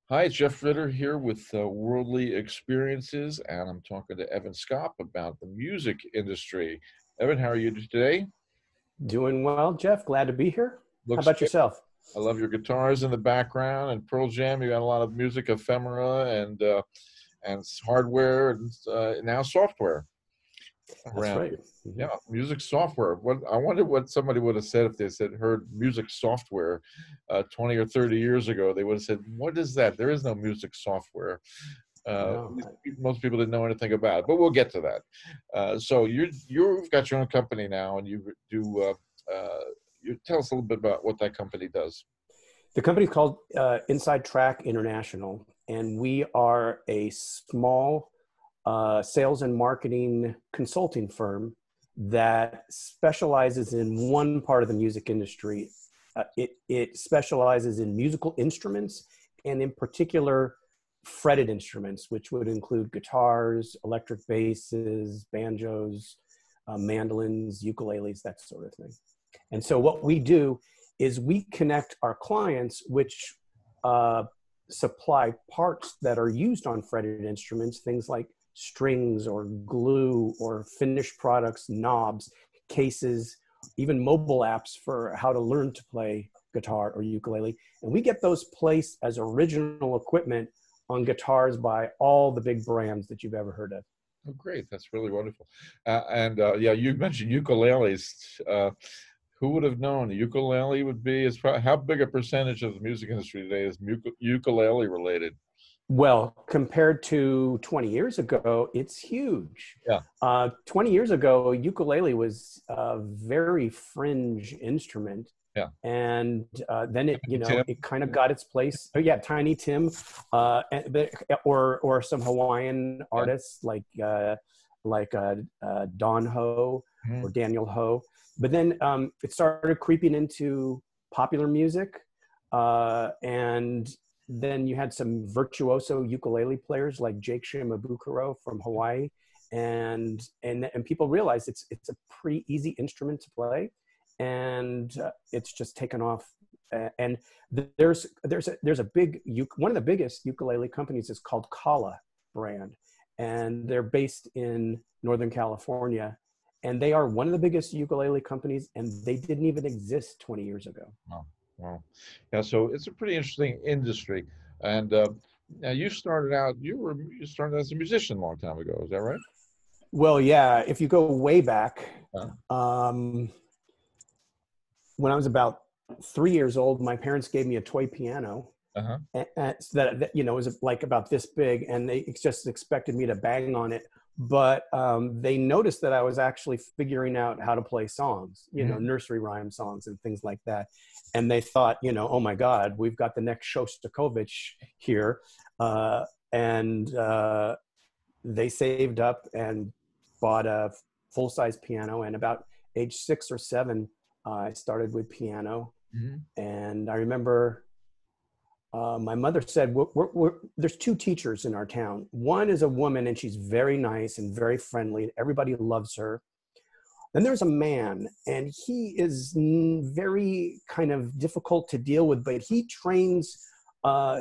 Hi, it's Jeff Ritter here with Worldly Experiences, and I'm talking to Evan Skopp about the music industry. Evan, how are you today? Doing well, Jeff. Glad to be here. How Looks about good. yourself? I love your guitars in the background and Pearl Jam. You got a lot of music ephemera and hardware and now software That's around right. you. Yeah, music software. What I wonder what somebody would have said if they said heard music software 20 or 30 years ago. They would have said, "What is that? There is no music software." No, Most people didn't know anything about it, but we'll get to that. So you've got your own company now, and you do. You tell us a little bit about what that company does. the company's called Inside Track International, and we are a small sales and marketing consulting firm that specializes in one part of the music industry. It specializes in musical instruments, and in particular, fretted instruments, which would include guitars, electric basses, banjos, mandolins, ukuleles, that sort of thing. And so what we do is we connect our clients, which supply parts that are used on fretted instruments, things like strings or glue or finished products, knobs, cases, even mobile apps for how to learn to play guitar or ukulele. And we get those placed as original equipment on guitars by all the big brands that you've ever heard of. Oh, great! That's really wonderful. Yeah, you mentioned ukuleles. Who would have known the ukulele would be? How big a percentage of the music industry today is ukulele related? Well, compared to 20 years ago, it's huge. Yeah. 20 years ago, ukulele was a very fringe instrument. Yeah. And then Tim? it kind of got its place. Oh yeah, Tiny Tim, or some Hawaiian artists like Don Ho or Daniel Ho. But then it started creeping into popular music, and then you had some virtuoso ukulele players like Jake Shimabukuro from Hawaii, and people realized it's a pretty easy instrument to play, and it's just taken off. And there's a big one of the biggest ukulele companies is called Kala brand, and they're based in Northern California, and they are one of the biggest ukulele companies, and they didn't even exist 20 years ago. Wow. Wow. Yeah, so it's a pretty interesting industry. And now you started out, you started as a musician a long time ago. Is that right? Well, yeah, if you go way back, Uh, when I was about 3 years old, my parents gave me a toy piano, uh-huh. and that was like about this big, and they just expected me to bang on it. But they noticed that I was actually figuring out how to play songs, nursery rhyme songs and things like that. And they thought, oh my God, we've got the next Shostakovich here. And they saved up and bought a full-size piano. And about age 6 or 7, I started with piano. Mm-hmm. And I remember my mother said, there's 2 teachers in our town. One is a woman, and she's very nice and very friendly. Everybody loves her. Then there's a man, and he is very kind of difficult to deal with, but he trains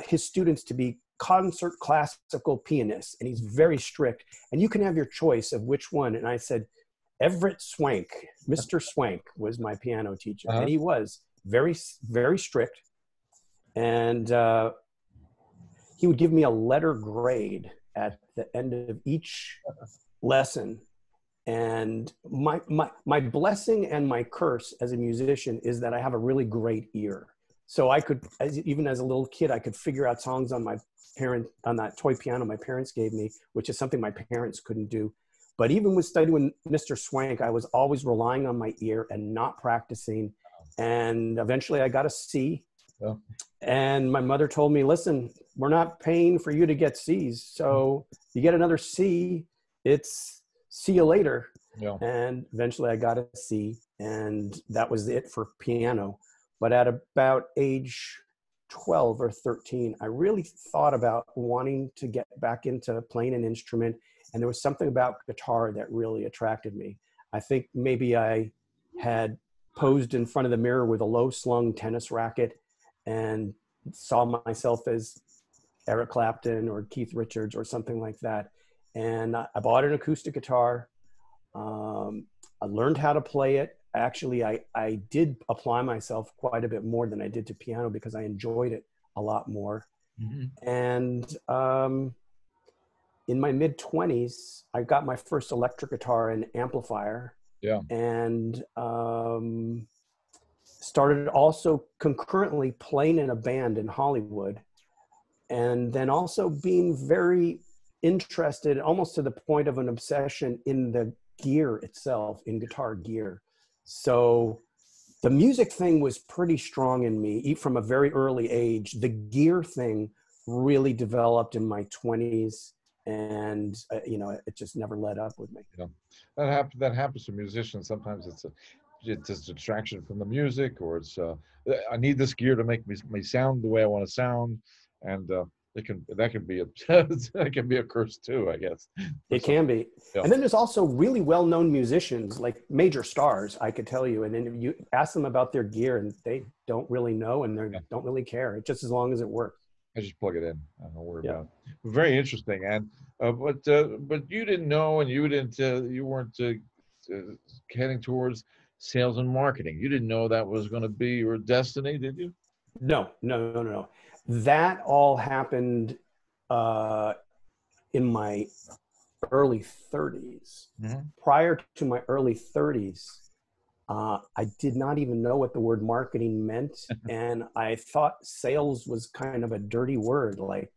his students to be concert classical pianists, and he's very strict. And you can have your choice of which one. And I said, Everett Swank, Mr. Swank was my piano teacher. Uh-huh. And he was very, very strict. And he would give me a letter grade at the end of each lesson. And my blessing and my curse as a musician is that I have a really great ear. So I could, even as a little kid, I could figure out songs on that toy piano my parents gave me, which is something my parents couldn't do. But even with studying with Mr. Swank, I was always relying on my ear and not practicing. And eventually I got a C. Yeah. And my mother told me, listen, we're not paying for you to get C's. So you get another C, it's see you later. Yeah. And eventually I got a C, and that was it for piano. But at about age 12 or 13, I really thought about wanting to get back into playing an instrument. And there was something about guitar that really attracted me. I think maybe I had posed in front of the mirror with a low slung tennis racket and saw myself as Eric Clapton or Keith Richards or something like that. And I bought an acoustic guitar. I learned how to play it. Actually, I did apply myself quite a bit more than I did to piano because I enjoyed it a lot more. Mm-hmm. And in my mid-20s, I got my first electric guitar and amplifier. Yeah. And started also concurrently playing in a band in Hollywood. And then also being very interested, almost to the point of an obsession, in the gear itself, in guitar gear. So the music thing was pretty strong in me from a very early age. The gear thing really developed in my 20s, and it just never let up with me. Yeah, that happens to musicians. Sometimes it's a distraction from the music, or it's I need this gear to make me sound the way I want to sound, and that can be that can be a curse too, I guess. It can be. Yeah. And then there's also really well-known musicians, like major stars, I could tell you, and then you ask them about their gear and they don't really know, and they don't really care. It's just as long as it works. I just plug it in. I don't worry about it. Very interesting. And but you didn't know, and you weren't heading towards sales and marketing. You didn't know that was going to be your destiny, did you? No. That all happened in my early 30s. Mm-hmm. Prior to my early 30s, I did not even know what the word marketing meant. And I thought sales was kind of a dirty word. Like,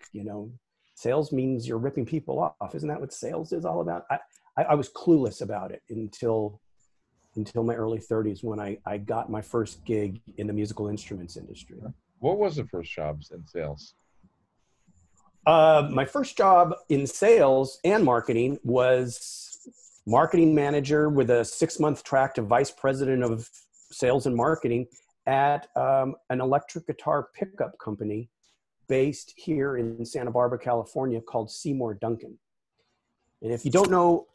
sales means you're ripping people off. Isn't that what sales is all about? I was clueless about it until my early 30s, when I got my first gig in the musical instruments industry. What was the first job in sales? My first job in sales and marketing was marketing manager with a 6-month track to vice president of sales and marketing at an electric guitar pickup company based here in Santa Barbara, California, called Seymour Duncan. And if you don't know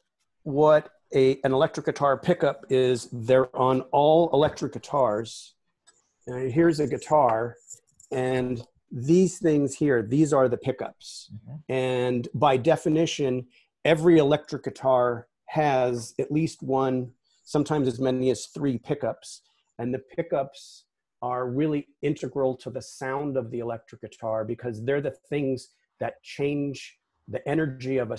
what an electric guitar pickup is, they're on all electric guitars. And here's a guitar, and these things here, these are the pickups. Mm-hmm. And by definition, every electric guitar has at least one, sometimes as many as 3 pickups. And the pickups are really integral to the sound of the electric guitar, because they're the things that change the energy of a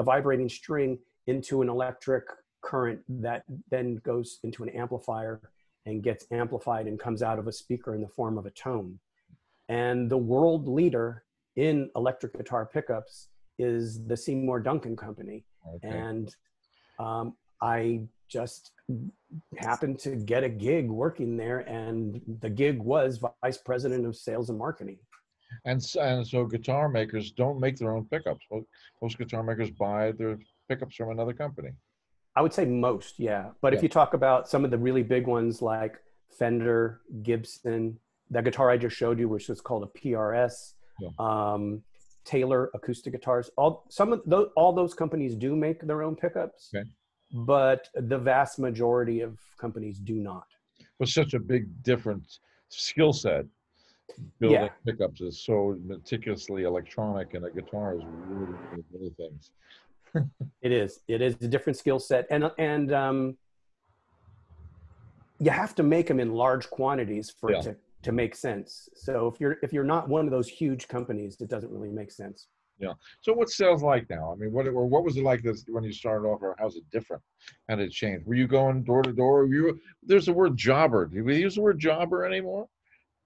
vibrating string into an electric current that then goes into an amplifier and gets amplified and comes out of a speaker in the form of a tone. And the world leader in electric guitar pickups is the Seymour Duncan Company. Okay. And I just happened to get a gig working there, and the gig was vice president of sales and marketing. And so guitar makers don't make their own pickups. Most guitar makers buy their pickups from another company. I would say most, yeah. But if you talk about some of the really big ones like Fender, Gibson, that guitar I just showed you, which was called a PRS, Taylor acoustic guitars, all those companies do make their own pickups, but the vast majority of companies do not. Well, such a big different skill set. Building pickups is so meticulously electronic, and a guitar is really many things. It is a different skill set, and you have to make them in large quantities for it to make sense. So if you're not one of those huge companies, it doesn't really make sense. Yeah. So what's sales like now? I mean, what was it like this when you started off, or how's it different? How did it change? Were you going door to door? There's the word jobber. Do we use the word jobber anymore?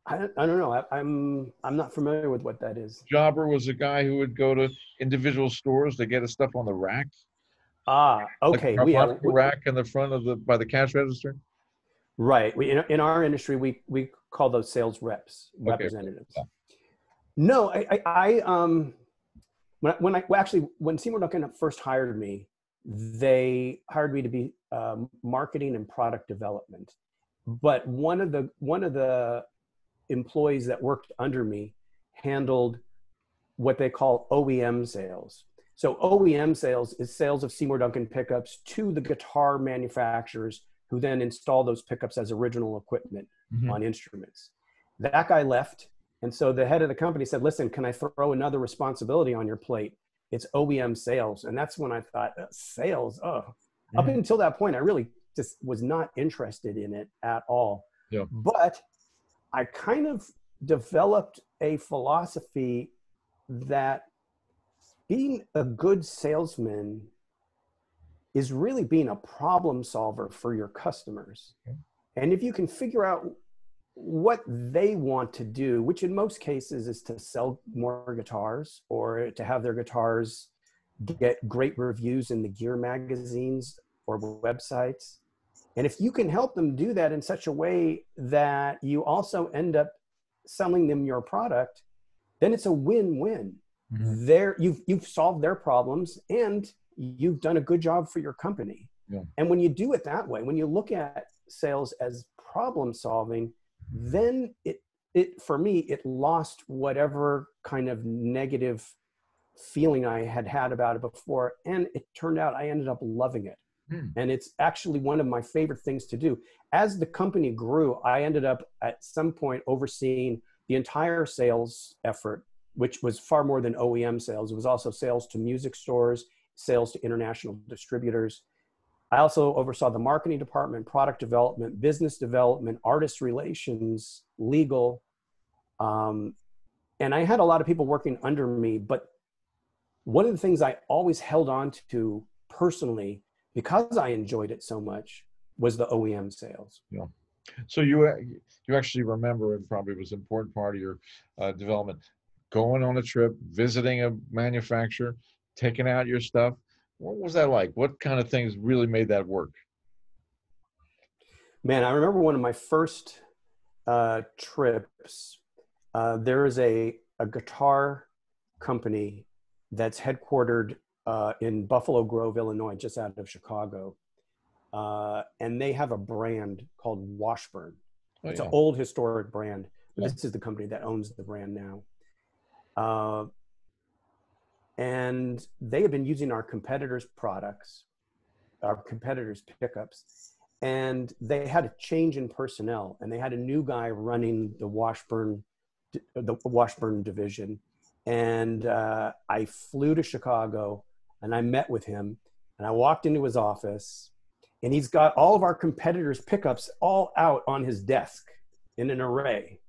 I don't know. I'm not familiar with what that is. Jobber was a guy who would go to individual stores to get his stuff on the rack. Ah, okay. Like a rack in the front of by the cash register. Right. In our industry, we call those sales reps, representatives. Yeah. No, when Seymour Duncan first hired me, they hired me to be marketing and product development. But one of the employees that worked under me handled what they call OEM sales. So OEM sales is sales of Seymour Duncan pickups to the guitar manufacturers, who then install those pickups as original equipment on instruments. That guy left, And so the head of the company said, listen, can I throw another responsibility on your plate? It's OEM sales. And that's when I thought, sales, oh. Up until that point, I really just was not interested in it at all. Yeah. But I kind of developed a philosophy that being a good salesman is really being a problem solver for your customers. Okay. And if you can figure out what they want to do, which in most cases is to sell more guitars or to have their guitars get great reviews in the gear magazines or websites. And if you can help them do that in such a way that you also end up selling them your product, then it's a win-win. You've solved their problems and you've done a good job for your company. Yeah. And when you do it that way, when you look at sales as problem solving, then it for me, it lost whatever kind of negative feeling I had about it before. And it turned out I ended up loving it. And it's actually one of my favorite things to do. As the company grew, I ended up at some point overseeing the entire sales effort, which was far more than OEM sales. It was also sales to music stores, sales to international distributors. I also oversaw the marketing department, product development, business development, artist relations, legal. And I had a lot of people working under me, but one of the things I always held on to personally, because I enjoyed it so much, was the OEM sales. Yeah. So you actually remember, and probably was an important part of your development, going on a trip, visiting a manufacturer, taking out your stuff. What was that like? What kind of things really made that work? Man, I remember one of my first trips. There is a guitar company that's headquartered in Buffalo Grove, Illinois, just out of Chicago. And they have a brand called Washburn. It's an old historic brand. But this is the company that owns the brand now. And they have been using our competitors' products, our competitors' pickups. And they had a change in personnel. And they had a new guy running the Washburn division. And I flew to Chicago and I met with him and I walked into his office and he's got all of our competitors' pickups all out on his desk in an array.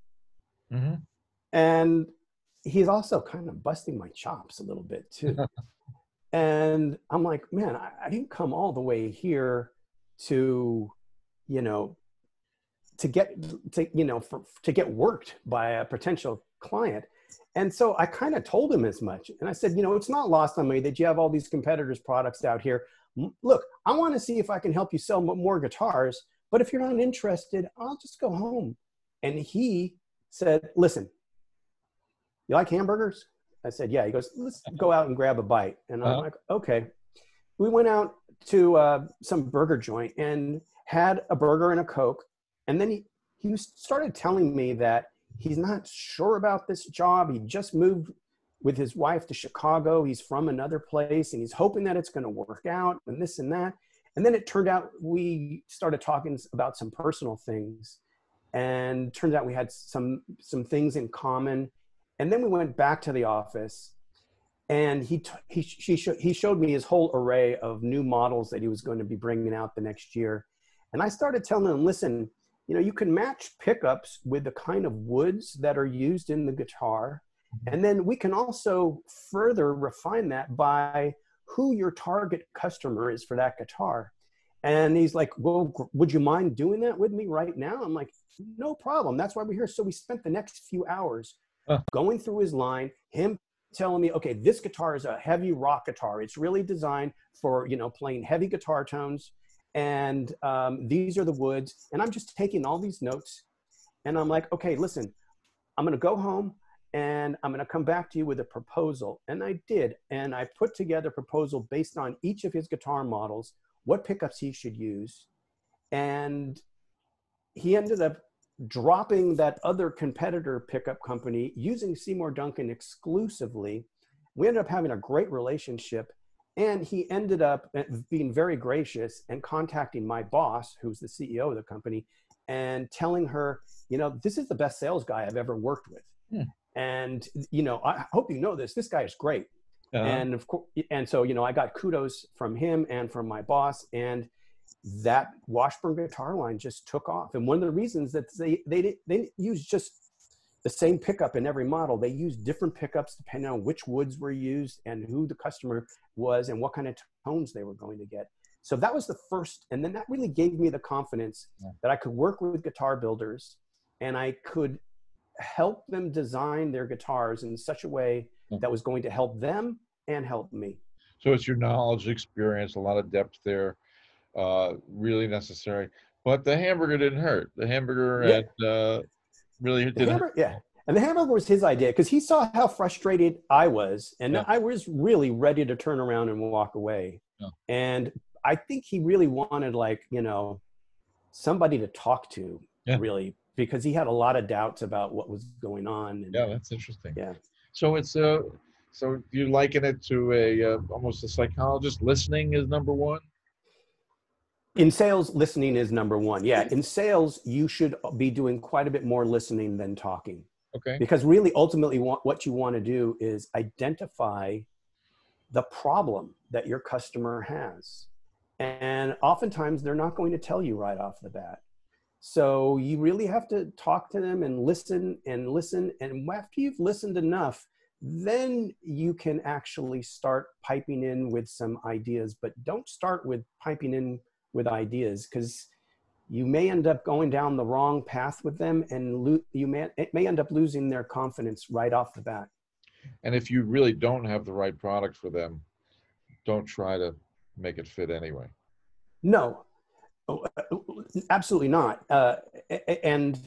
And he's also kind of busting my chops a little bit too. And I'm like, man, I didn't come all the way here to, to get worked by a potential client. And so I kind of told him as much. And I said, it's not lost on me that you have all these competitors' products out here. Look, I want to see if I can help you sell more guitars. But if you're not interested, I'll just go home. And he said, listen, you like hamburgers? I said, yeah. He goes, let's go out and grab a bite. And I'm like, okay. We went out to some burger joint and had a burger and a Coke. And then he started telling me that he's not sure about this job. He just moved with his wife to Chicago. He's from another place and he's hoping that it's going to work out and this and that. And then it turned out we started talking about some personal things, and turns out we had some things in common. And then we went back to the office and he showed me his whole array of new models that he was going to be bringing out the next year. And I started telling him, listen, you can match pickups with the kind of woods that are used in the guitar. And then we can also further refine that by who your target customer is for that guitar. And he's like, well, would you mind doing that with me right now? I'm like, no problem. That's why we're here. So we spent the next few hours going through his line, him telling me, okay, this guitar is a heavy rock guitar. It's really designed for, playing heavy guitar tones. And these are the woods. And I'm just taking all these notes. And I'm like, okay, listen, I'm going to go home and I'm going to come back to you with a proposal. And I did. And I put together a proposal based on each of his guitar models, what pickups he should use. And he ended up dropping that other competitor pickup company, using Seymour Duncan exclusively. We ended up having a great relationship. And he ended up being very gracious and contacting my boss, who's the CEO of the company, and telling her, this is the best sales guy I've ever worked with. Hmm. And, you know, I hope you know this. This guy is great. Uh-huh. And of course, and so, you know, I got kudos from him and from my boss, and that Washburn guitar line just took off. And one of the reasons that they use just the same pickup in every model. They use different pickups depending on which woods were used and who the customer was and what kind of tones they were going to get. So that was the first, and then that really gave me the confidence that I could work with guitar builders and I could help them design their guitars in such a way that was going to help them and help me. So it's your knowledge, experience, a lot of depth there, really necessary. But the hamburger didn't hurt. The hamburger Yeah, really the didn't hurt. hamburger, yeah. And the hamburger was his idea because he saw how frustrated I was. And Yeah. I was really ready to turn around and walk away. Yeah. And I think he really wanted, like, you know, somebody to talk to, Yeah. really, because he had a lot of doubts about what was going on. And, Yeah, that's interesting. yeah. So it's so you liken it to a almost a psychologist. Listening is number one. In sales, listening is number one. Yeah. In sales, you should be doing quite a bit more listening than talking. Okay. Because really, ultimately, what you want to do is identify the problem that your customer has. And oftentimes, they're not going to tell you right off the bat. So you really have to talk to them and listen and listen. And after you've listened enough, then you can actually start piping in with some ideas. But don't start with piping in with ideas, because you may end up going down the wrong path with them, and it may end up losing their confidence right off the bat. And if you really don't have the right product for them, don't try to make it fit anyway. No, absolutely not. And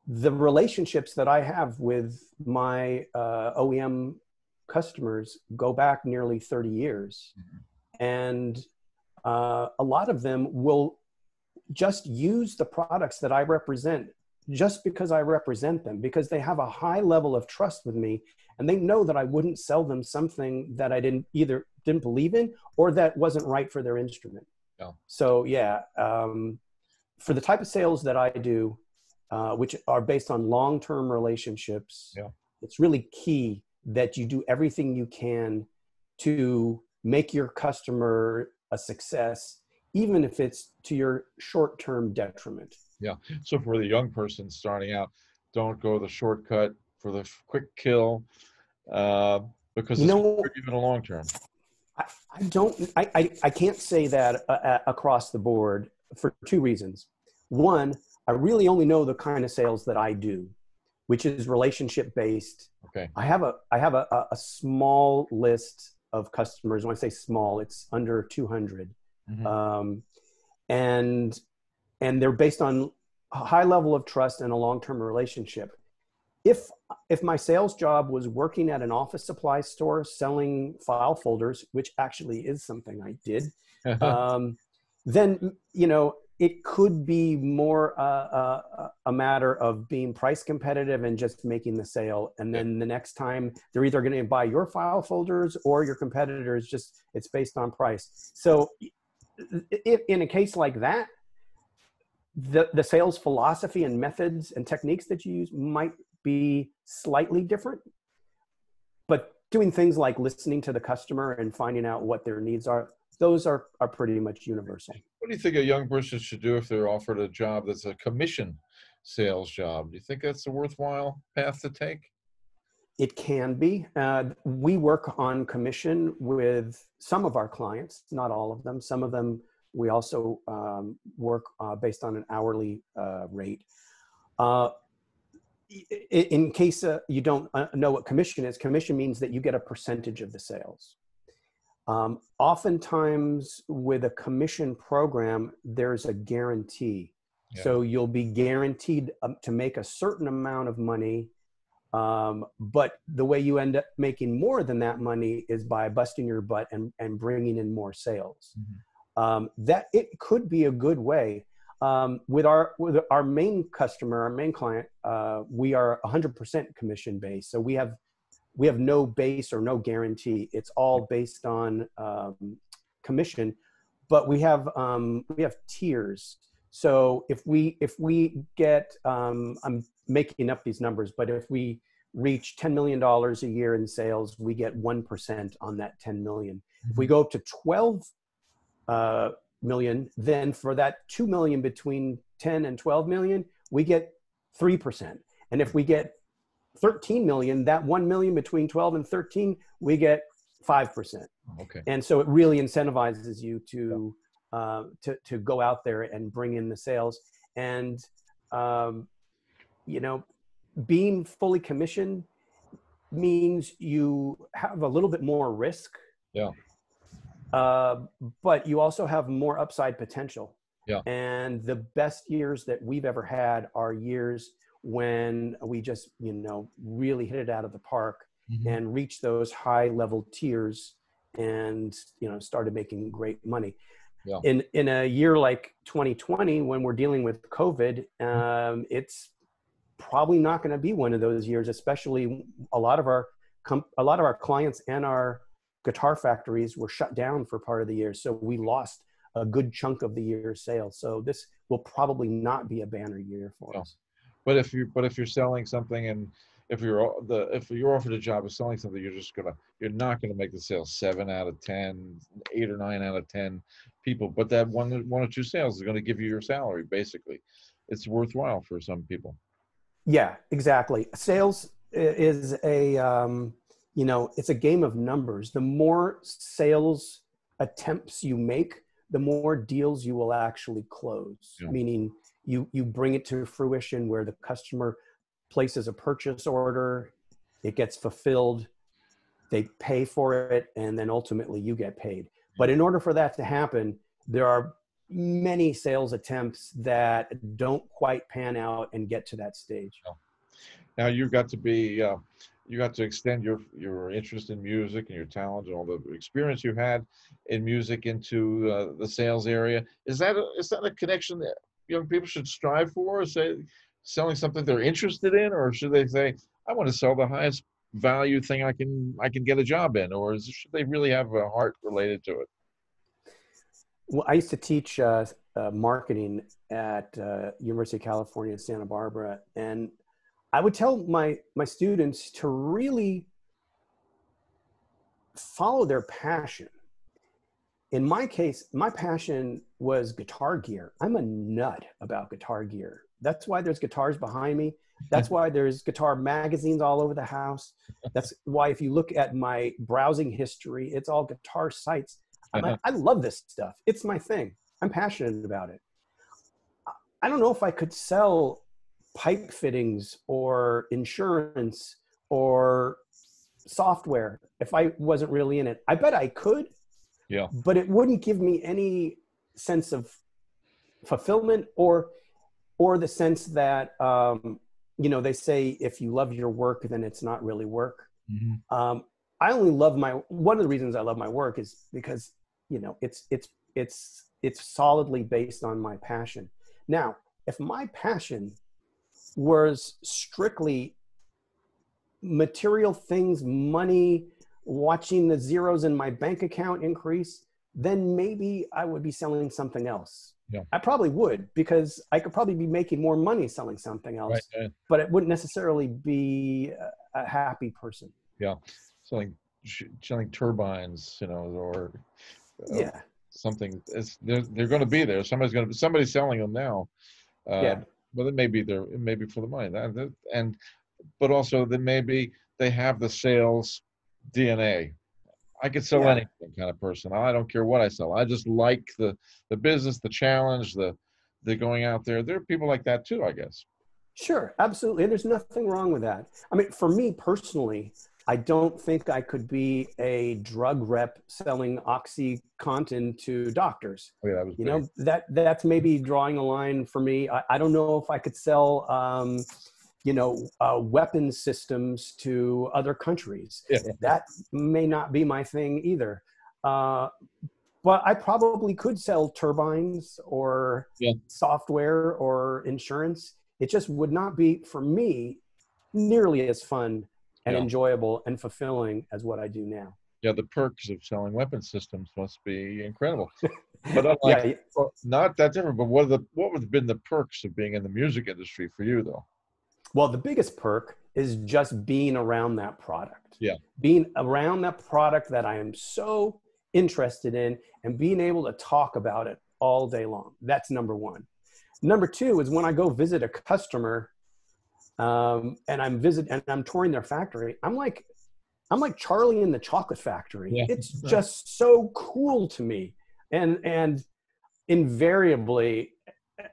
the relationships that I have with my OEM customers go back nearly 30 years. Mm-hmm. And a lot of them will just use the products that I represent just because I represent them, because they have a high level of trust with me, and they know that I wouldn't sell them something that I didn't believe in or that wasn't right for their instrument. Yeah. So yeah, for the type of sales that I do, which are based on long-term relationships, yeah, it's really key that you do everything you can to make your customer a success, even if it's to your short-term detriment. Yeah. So for the young person starting out, don't go the shortcut for the quick kill, because it's hurt you in the long term. I can't say that across the board for two reasons. One, I really only know the kind of sales that I do, which is relationship based. Okay. I have a small list of customers. When I say small, it's under 200. Mm-hmm. And they're based on a high level of trust and a long-term relationship. If my sales job was working at an office supply store selling file folders, which actually is something I did, then, you know, it could be more a matter of being price competitive and just making the sale. And then the next time they're either going to buy your file folders or your competitors, just it's based on price. So if, in a case like that, the sales philosophy and methods and techniques that you use might be slightly different, but doing things like listening to the customer and finding out what their needs are, those are pretty much universal. What do you think a young person should do if they're offered a job that's a commission sales job? Do you think that's a worthwhile path to take? It can be. We work on commission with some of our clients, not all of them. Some of them we also work based on an hourly rate. In case you don't know what commission is, commission means that you get a percentage of the sales. Oftentimes with a commission program, there's a guarantee. Yeah. So you'll be guaranteed to make a certain amount of money, but the way you end up making more than that money is by busting your butt and bringing in more sales. Mm-hmm. That it could be a good way. With our main customer, our main client, we are 100% commission based. So we have no base or no guarantee. It's all based on commission, but we have tiers. So if we get, I'm making up these numbers, but if we reach $10 million a year in sales, we get 1% on that 10 million. If we go up to 12 million, then for that 2 million between 10 and 12 million, we get 3%. And if we get 13 million, that 1 million between 12 and 13, we get 5%. Okay. And so it really incentivizes you to go out there and bring in the sales. And, you know, being fully commissioned means you have a little bit more risk. Yeah. But you also have more upside potential. Yeah. And the best years that we've ever had are years when we just, you know, really hit it out of the park and reached those high level tiers and, you know, started making great money. Yeah. In a year like 2020, when we're dealing with COVID, it's probably not going to be one of those years, especially a lot of our clients and our guitar factories were shut down for part of the year. So we lost a good chunk of the year's sales. So this will probably not be a banner year for us. But if you're selling something, and if you're offered a job of selling something, you're not gonna make the sales 7 out of 10, 8 or 9 out of 10 people. But that one or two sales is gonna give you your salary. Basically, it's worthwhile for some people. Yeah, exactly. Sales is a you know, it's a game of numbers. The more sales attempts you make, the more deals you will actually close. Yeah. Meaning you bring it to fruition where the customer places a purchase order, it gets fulfilled, they pay for it, and then ultimately you get paid. But in order for that to happen, there are many sales attempts that don't quite pan out and get to that stage. Now you got to extend your interest in music and your talent and all the experience you had in music into the sales area. Is that a connection that young people should strive for? Or say selling something they're interested in, or should they say, I want to sell the highest value thing I can get a job in, or should they really have a heart related to it? Well, I used to teach marketing at University of California, Santa Barbara, and I would tell my students to really follow their passion. In my case, my passion was guitar gear. I'm a nut about guitar gear. That's why there's guitars behind me. That's why there's guitar magazines all over the house. That's why if you look at my browsing history, it's all guitar sites. I love this stuff. It's my thing. I'm passionate about it. I don't know if I could sell pipe fittings or insurance or software if I wasn't really in it. I bet I could. Yeah. But it wouldn't give me any sense of fulfillment or the sense that, you know, they say if you love your work, then it's not really work. Mm-hmm. I only love one of the reasons I love my work is because, you know, it's solidly based on my passion. Now, if my passion was strictly material things, money, watching the zeros in my bank account increase, then maybe I would be selling something else. Yeah. I probably would, because I could probably be making more money selling something else, right. But it wouldn't necessarily be a happy person. Yeah. Selling turbines, you know, or yeah, something. They're going to be there. Somebody's selling them now. Yeah. But it may be for the money, but also then maybe they have the sales DNA. I could sell anything kind of person. I don't care what I sell. I just like the business, the challenge, the going out there. There are people like that too, I guess. Sure, absolutely. And there's nothing wrong with that. I mean, for me personally, I don't think I could be a drug rep selling OxyContin to doctors. Oh, yeah, that was big. You know, that's maybe drawing a line for me. I don't know if I could sell, you know, weapon systems to other countries. Yeah. That may not be my thing either. But I probably could sell turbines or software or insurance. It just would not be, for me, nearly as fun and enjoyable and fulfilling as what I do now. Yeah, the perks of selling weapon systems must be incredible. But unlike, not that different. But what would have been the perks of being in the music industry for you, though? Well, the biggest perk is just being around that product. Yeah. Being around that product that I am so interested in and being able to talk about it all day long. That's number one. Number two is when I go visit a customer and I'm touring their factory, I'm like Charlie in the Chocolate Factory. Yeah. It's just so cool to me. And invariably,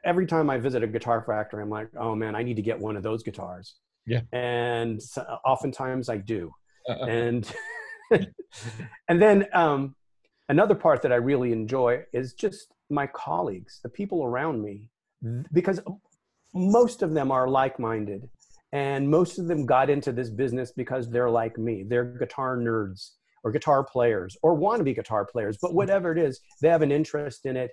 every time I visit a guitar factory, I'm like, oh man, I need to get one of those guitars. Yeah. And so, oftentimes I do. And and then another part that I really enjoy is just my colleagues, the people around me, because most of them are like-minded, and most of them got into this business because they're like me. They're guitar nerds or guitar players or want to be guitar players, but whatever it is, they have an interest in it,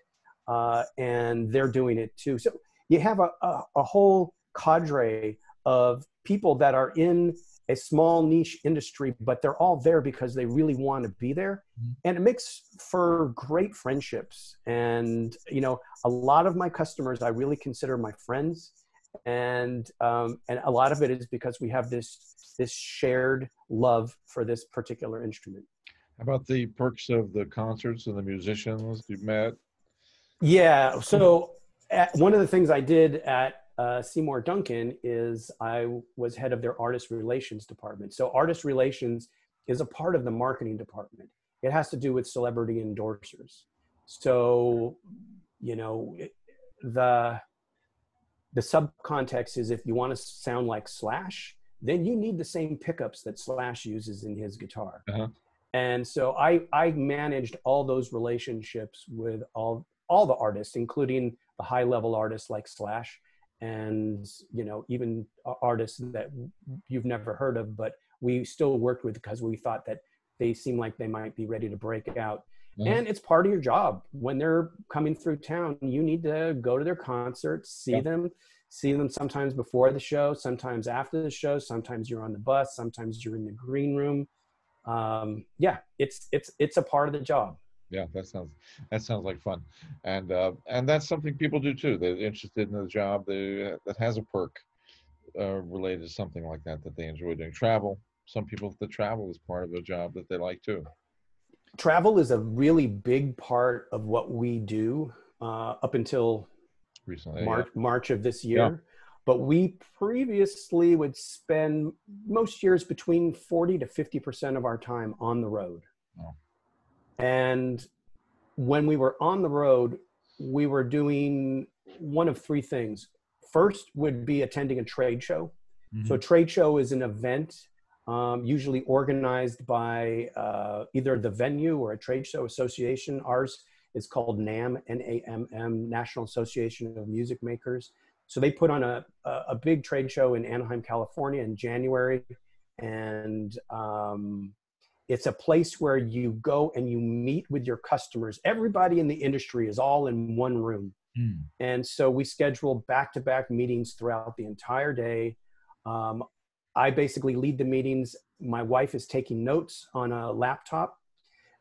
and they're doing it too. So you have a whole cadre of people that are in a small niche industry, but they're all there because they really want to be there. And it makes for great friendships. And, you know, a lot of my customers, I really consider my friends. And a lot of it is because we have this shared love for this particular instrument. How about the perks of the concerts and the musicians you've met? Yeah. So one of the things I did at Seymour Duncan is I was head of their artist relations department. So artist relations is a part of the marketing department. It has to do with celebrity endorsers. So, you know, the subcontext is if you want to sound like Slash, then you need the same pickups that Slash uses in his guitar. Uh-huh. And so I managed all those relationships with all the artists, including the high level artists like Slash, and, you know, even artists that you've never heard of, but we still worked with because we thought that they seemed like they might be ready to break out. Yeah. And it's part of your job. When they're coming through town, you need to go to their concerts, see them sometimes before the show, sometimes after the show, sometimes you're on the bus, sometimes you're in the green room. Yeah, it's a part of the job. Yeah, that sounds like fun, and that's something people do too. They're interested in the job that has a perk related to something like that they enjoy doing. Travel. Some people, the travel is part of the job that they like too. Travel is a really big part of what we do up until Recently, March of this year. Yeah. But we previously would spend most years between 40 to 50% of our time on the road. Oh. And when we were on the road, we were doing one of three things. First would be attending a trade show. Mm-hmm. So a trade show is an event usually organized by either the venue or a trade show association. Ours is called NAMM, N-A-M-M, National Association of Music Makers. So they put on a big trade show in Anaheim, California in January. And it's a place where you go and you meet with your customers. Everybody in the industry is all in one room. Mm. And so we schedule back-to-back meetings throughout the entire day. I basically lead the meetings. My wife is taking notes on a laptop.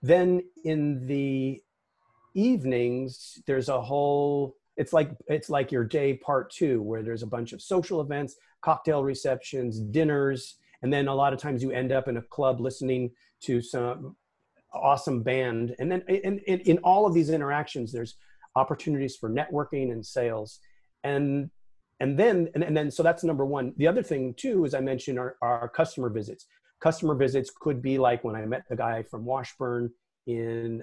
Then in the evenings, there's a whole, it's like your day part two, where there's a bunch of social events, cocktail receptions, dinners, and then a lot of times you end up in a club listening to some awesome band. And then in all of these interactions, there's opportunities for networking and sales. And then so that's number one. The other thing too, as I mentioned, are customer visits. Customer visits could be like when I met the guy from Washburn in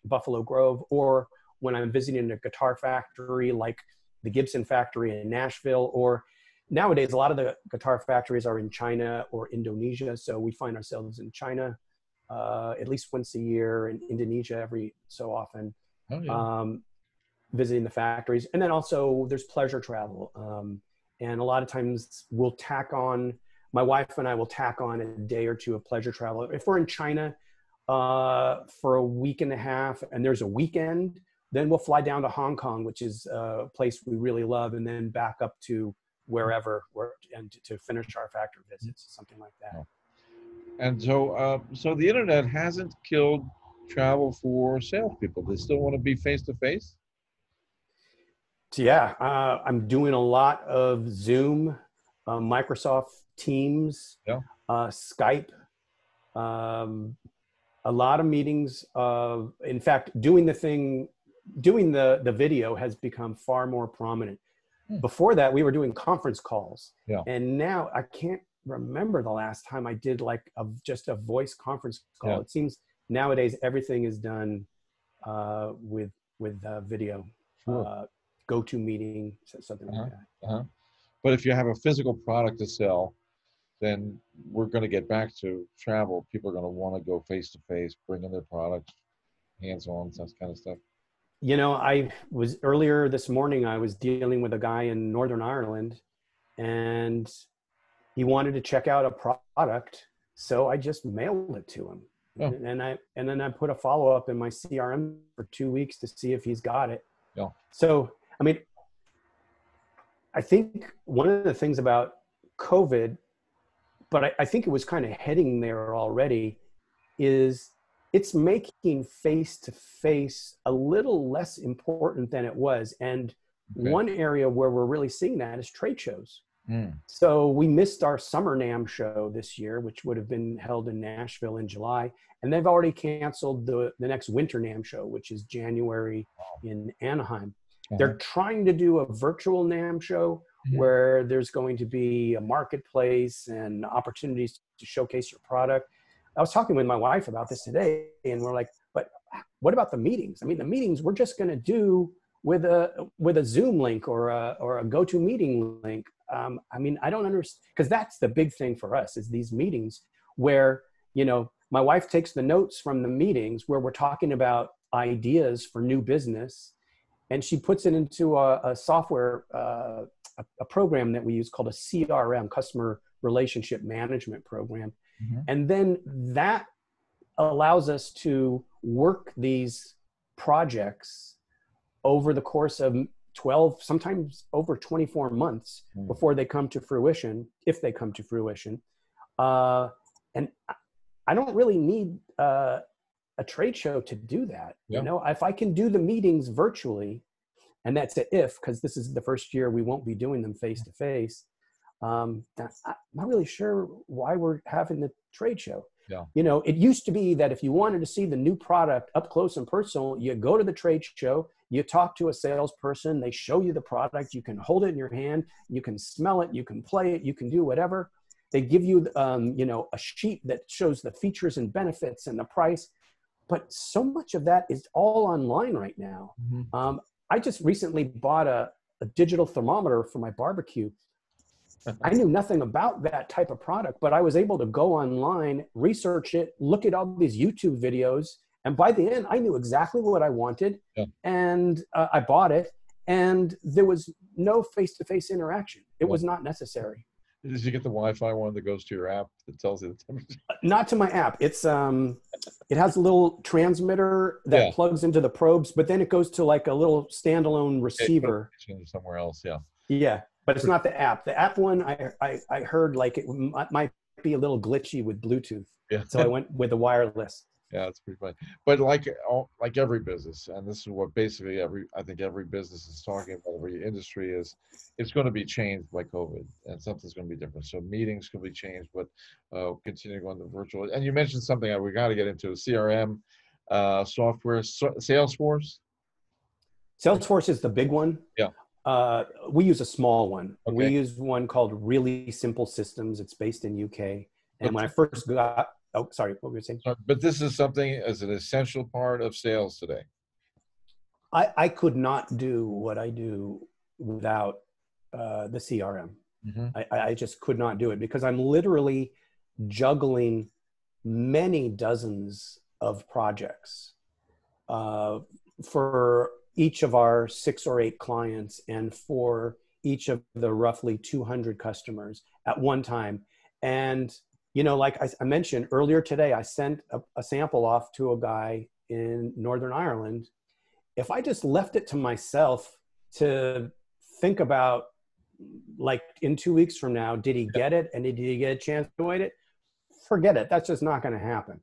Buffalo Grove, or when I'm visiting a guitar factory like the Gibson factory in Nashville, or nowadays a lot of the guitar factories are in China or Indonesia. So we find ourselves in China at least once a year, in Indonesia every so often. Oh, yeah. Visiting the factories. And then also there's pleasure travel. And a lot of times we'll tack on, my wife and I will tack on a day or two of pleasure travel. If we're in China for a week and a half and there's a weekend, then we'll fly down to Hong Kong, which is a place we really love, and then back up to wherever and to finish our factory visits, something like that. And so, so the internet hasn't killed travel for salespeople. They still want to be face to face. So yeah, I'm doing a lot of Zoom. Microsoft Teams, Yeah. Skype, a lot of meetings. In fact, doing the video has become far more prominent. Before that, we were doing conference calls. Yeah. And now I can't remember the last time I did like just a voice conference call. Yeah. It seems nowadays everything is done with video. Sure. GoToMeeting, something like that. But if you have a physical product to sell, then we're going to get back to travel. People are going to want to go face to face, bring in their product, hands-on, that kind of stuff. You know, earlier this morning, I was dealing with a guy in Northern Ireland, and he wanted to check out a product. So I just mailed it to him. Oh. And then I put a follow-up in my CRM for 2 weeks to see if he's got it. Yeah. So, I mean, I think one of the things about COVID, but I think it was kind of heading there already, is it's making face-to-face a little less important than it was. And one area where we're really seeing that is trade shows. So we missed our summer NAMM show this year, which would have been held in Nashville in July. And they've already canceled the next winter NAMM show, which is January in Anaheim. They're trying to do a virtual NAMM show where there's going to be a marketplace and opportunities to showcase your product. I was talking with my wife about this today, and we're like, but what about the meetings? I mean, the meetings we're just going to do with a Zoom link or a GoToMeeting link. I mean, I don't understand, because that's the big thing for us is these meetings where, you know, my wife takes the notes from the meetings where we're talking about ideas for new business, and she puts it into a software, a program that we use called a CRM, Customer Relationship Management Program. And then that allows us to work these projects over the course of 12, sometimes over 24 months before they come to fruition, if they come to fruition. And I don't really need a trade show to do that. You know, if I can do the meetings virtually, and that's a if, because this is the first year we won't be doing them face to face. I'm not really sure why we're having the trade show. You know, it used to be that if you wanted to see the new product up close and personal, you go to the trade show, you talk to a salesperson, they show you the product, you can hold it in your hand, you can smell it, you can play it, you can do whatever. They give you, you know, a sheet that shows the features and benefits and the price. But so much of that is all online right now. I just recently bought a digital thermometer for my barbecue. I knew nothing about that type of product, but I was able to go online, research it, look at all these YouTube videos. And by the end, I knew exactly what I wanted. And I bought it. And there was no face-to-face interaction. It was not necessary. Did you get the Wi-Fi one that goes to your app that tells you the temperature? Not to my app. It's it has a little transmitter that plugs into the probes, but then it goes to like a little standalone receiver. Somewhere else, Yeah, but it's not the app. The app one, I heard like it might be a little glitchy with Bluetooth. So I went with the wireless. Yeah, it's pretty funny. But like every business, and this is what basically I think every business is talking about, every industry is, it's going to be changed by COVID, and something's going to be different. So meetings can be changed, but continuing on the virtual. And you mentioned something that we got to get into: CRM software, Salesforce. Salesforce is the big one. We use a small one. We use one called Really Simple Systems. It's based in UK. And when I first got, oh, sorry, what were you saying? But this is something as an essential part of sales today. I could not do what I do without the CRM. I just could not do it because I'm literally juggling many dozens of projects for each of our 6 or 8 clients and for each of the roughly 200 customers at one time. And you know, like I mentioned earlier today, I sent a sample off to a guy in Northern Ireland. If I just left it to myself to think about, like in 2 weeks from now, did he get it? And did he get a chance to wait it? Forget it. That's just not going to happen.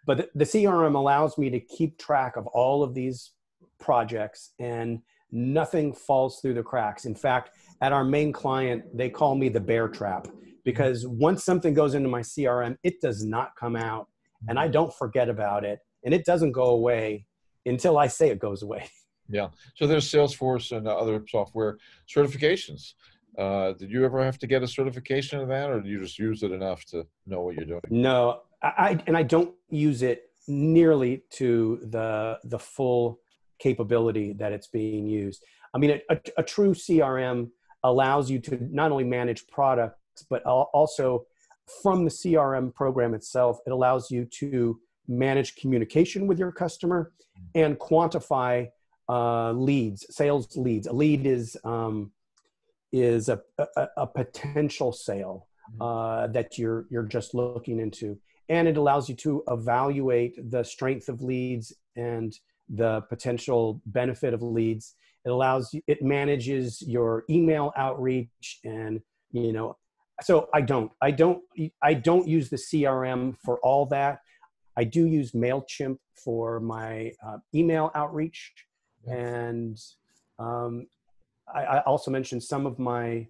But the CRM allows me to keep track of all of these projects. And nothing falls through the cracks. In fact, at our main client, they call me the bear trap, because once something goes into my CRM, it does not come out, and I don't forget about it, and it doesn't go away until I say it goes away. Yeah. So there's Salesforce and other software certifications. Did you ever have to get a certification of that, or do you just use it enough to know what you're doing? No, I don't use it nearly to the full capability that it's being used. I mean, a true CRM allows you to not only manage products, but also from the CRM program itself, it allows you to manage communication with your customer and quantify leads, sales leads. A lead is a potential sale that you're just looking into, and it allows you to evaluate the strength of leads and the potential benefit of leads. It manages your email outreach, and so I don't use the CRM for all that. I do use MailChimp for my email outreach, and I also mentioned some of my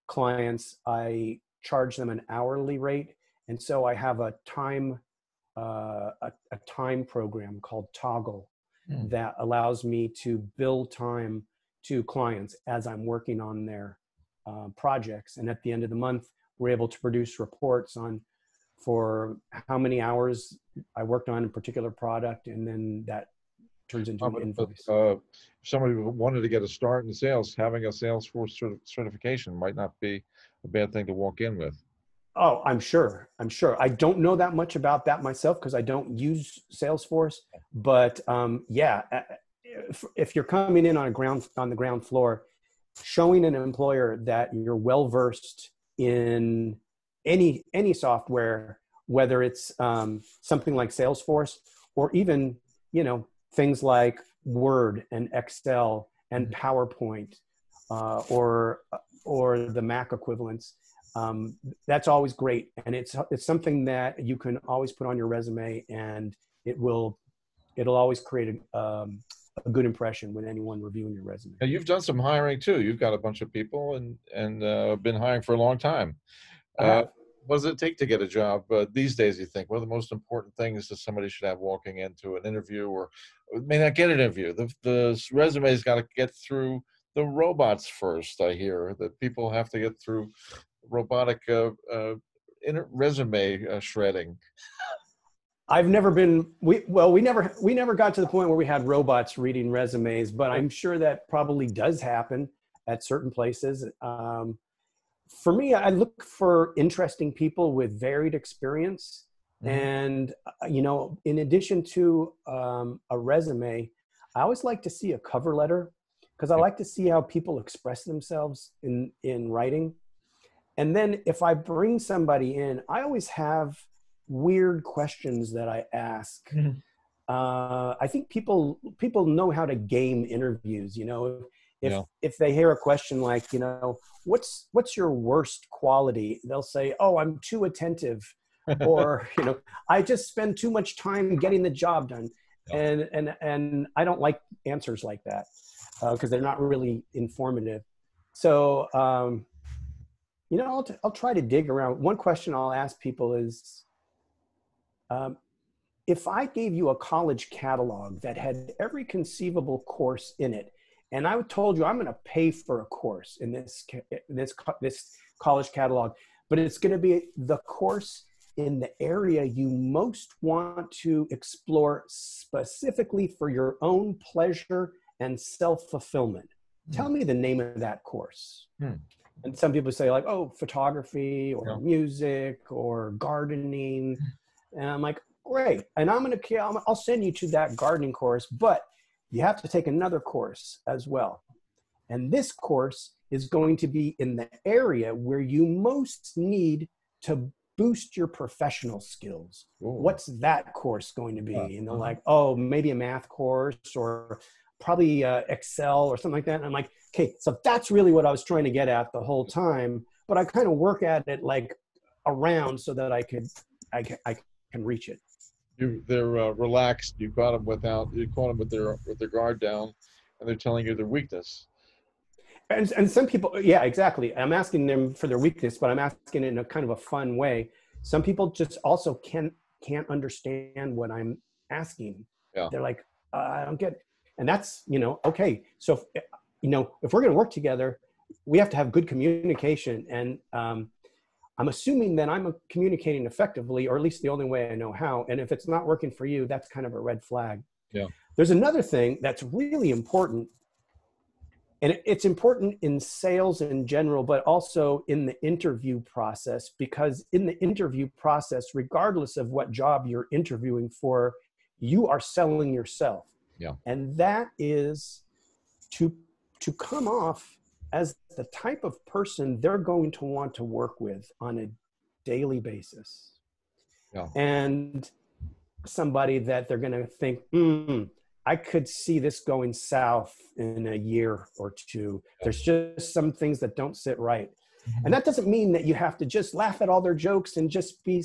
clients, I charge them an hourly rate. And so I have a time program called Toggle that allows me to bill time to clients as I'm working on their projects. And at the end of the month, we're able to produce reports for how many hours I worked on a particular product, and then that turns into an invoice. If somebody wanted to get a start in sales, having a Salesforce certification might not be a bad thing to walk in with. Oh, I'm sure. I don't know that much about that myself because I don't use Salesforce. But yeah, if you're coming in on the ground floor, showing an employer that you're well versed in any software, whether it's something like Salesforce or even things like Word and Excel and PowerPoint or the Mac equivalents. That's always great, and it's something that you can always put on your resume, and it'll always create a good impression with anyone reviewing your resume. Now, you've done some hiring too. You've got a bunch of people and been hiring for a long time. What does it take to get a job these days, you think? What are the most important things that somebody should have walking into an interview, or may not get an interview? The resume's got to get through the robots first. I hear that people have to get through robotic resume shredding. I've never been, we never got to the point where we had robots reading resumes, but I'm sure that probably does happen at certain places. For me, I look for interesting people with varied experience. And, in addition to a resume, I always like to see a cover letter because I like to see how people express themselves in writing. And then if I bring somebody in, I always have weird questions that I ask. I think people know how to game interviews, If they hear a question like, what's your worst quality? They'll say, oh, I'm too attentive. Or, I just spend too much time getting the job done. And I don't like answers like that because they're not really informative. So, I'll try to dig around. One question I'll ask people is, if I gave you a college catalog that had every conceivable course in it, and I told you I'm going to pay for a course in this college catalog, but it's going to be the course in the area you most want to explore specifically for your own pleasure and self-fulfillment. Tell me the name of that course. And some people say like, oh, photography or music or gardening. And I'm like, great. And I'll send you to that gardening course, but you have to take another course as well. And this course is going to be in the area where you most need to boost your professional skills. What's that course going to be? And they're like, oh, maybe a math course or probably Excel or something like that. And I'm like, okay, so that's really what I was trying to get at the whole time, but I kind of work at it like around so that I can reach it. They're relaxed. You caught them with their guard down, and they're telling you their weakness. And some people, yeah, exactly. I'm asking them for their weakness, but I'm asking it in a kind of a fun way. Some people just also can't understand what I'm asking. Yeah. They're like, I don't get, and that's, okay. So, if we're going to work together, we have to have good communication. And I'm assuming that I'm communicating effectively, or at least the only way I know how. And if it's not working for you, that's kind of a red flag. Yeah. There's another thing that's really important. And it's important in sales in general, but also in the interview process, because in the interview process, regardless of what job you're interviewing for, you are selling yourself. Yeah. And that is to come off as the type of person they're going to want to work with on a daily basis. Yeah. And somebody that they're going to think, I could see this going south in a year or two. There's just some things that don't sit right. And that doesn't mean that you have to just laugh at all their jokes and just be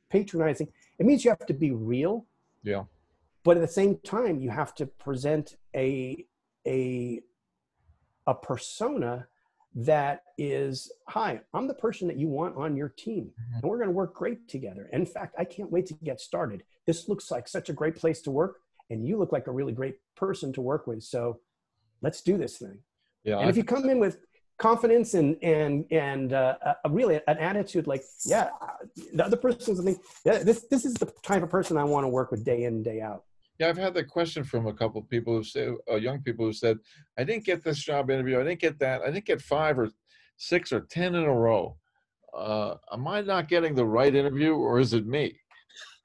patronizing. It means you have to be real. Yeah. But at the same time, you have to present a persona that is, hi, I'm the person that you want on your team, and we're going to work great together. And in fact, I can't wait to get started. This looks like such a great place to work, and you look like a really great person to work with. So let's do this thing. Yeah. And if you come in with confidence and really an attitude like, yeah, the other person's like, yeah, this is the type of person I want to work with day in, day out. Yeah, I've had that question from a couple of people who say, young people who said, I didn't get this job interview. I didn't get that. I didn't get 5 or 6 or 10 in a row. Am I not getting the right interview, or is it me?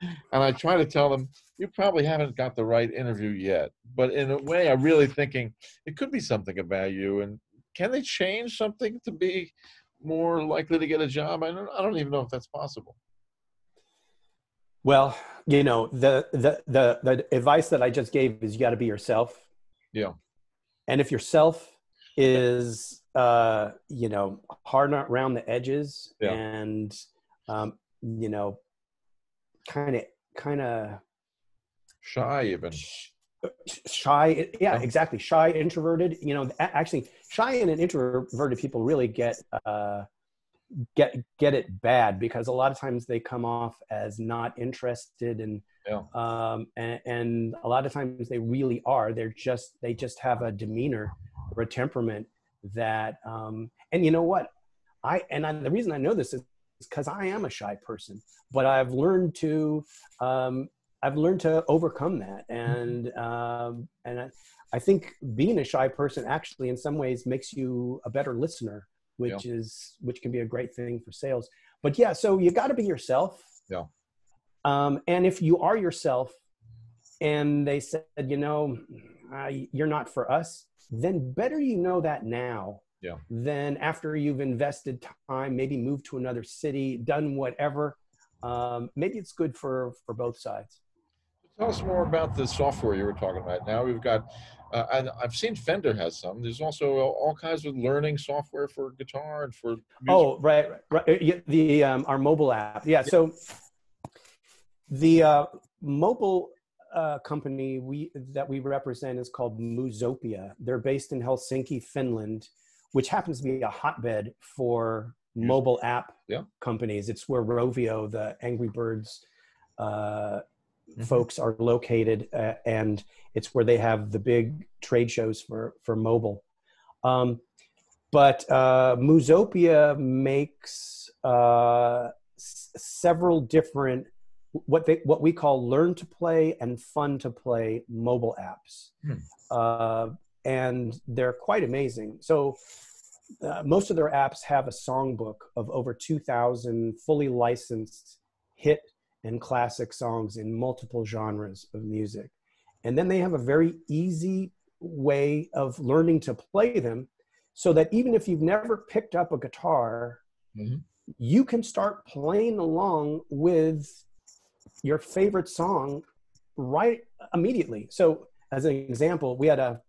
And I try to tell them, you probably haven't got the right interview yet. But in a way, I'm really thinking it could be something about you. And can they change something to be more likely to get a job? I don't even know if that's possible. Well, the advice that I just gave is you got to be yourself. Yeah. And if yourself is, hard around the edges, yeah. and, kind of shy, even shy. Yeah, exactly. Shy, introverted, actually shy and introverted people really get it bad, because a lot of times they come off as not interested, and a lot of times they really are. They just have a demeanor or a temperament that and you know what, the reason I know this is because I am a shy person, but I've learned to overcome that, and I think being a shy person actually in some ways makes you a better listener, which can be a great thing for sales. But yeah, so you got to be yourself. Yeah. And if you are yourself and they said, you're not for us, then better that now than after you've invested time, maybe moved to another city, done whatever. Maybe it's good for both sides. Tell us more about the software you were talking about. Now we've got, I've seen Fender has some. There's also all kinds of learning software for guitar and for music. Oh, right. The our mobile app. Yeah. So the mobile company that we represent is called Muusopia. They're based in Helsinki, Finland, which happens to be a hotbed for mobile app companies. It's where Rovio, the Angry Birds folks, are located, and it's where they have the big trade shows for mobile. But Muusopia makes several different what we call learn to play and fun to play mobile apps, and they're quite amazing. So most of their apps have a songbook of over 2,000 fully licensed hit and classic songs in multiple genres of music. And then they have a very easy way of learning to play them, so that even if you've never picked up a guitar, you can start playing along with your favorite song right immediately. So as an example, we had a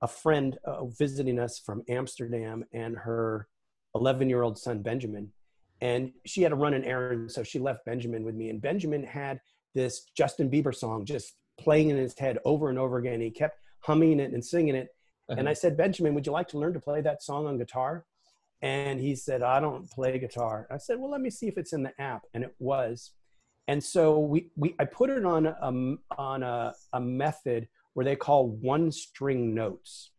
friend visiting us from Amsterdam, and her 11-year-old son, Benjamin, and she had to run an errand, so she left Benjamin with me. And Benjamin had this Justin Bieber song just playing in his head over and over again. He kept humming it and singing it. And I said, Benjamin, would you like to learn to play that song on guitar? And he said, I don't play guitar. I said, well, let me see if it's in the app. And it was. And so I put it on a method where they call one string notes,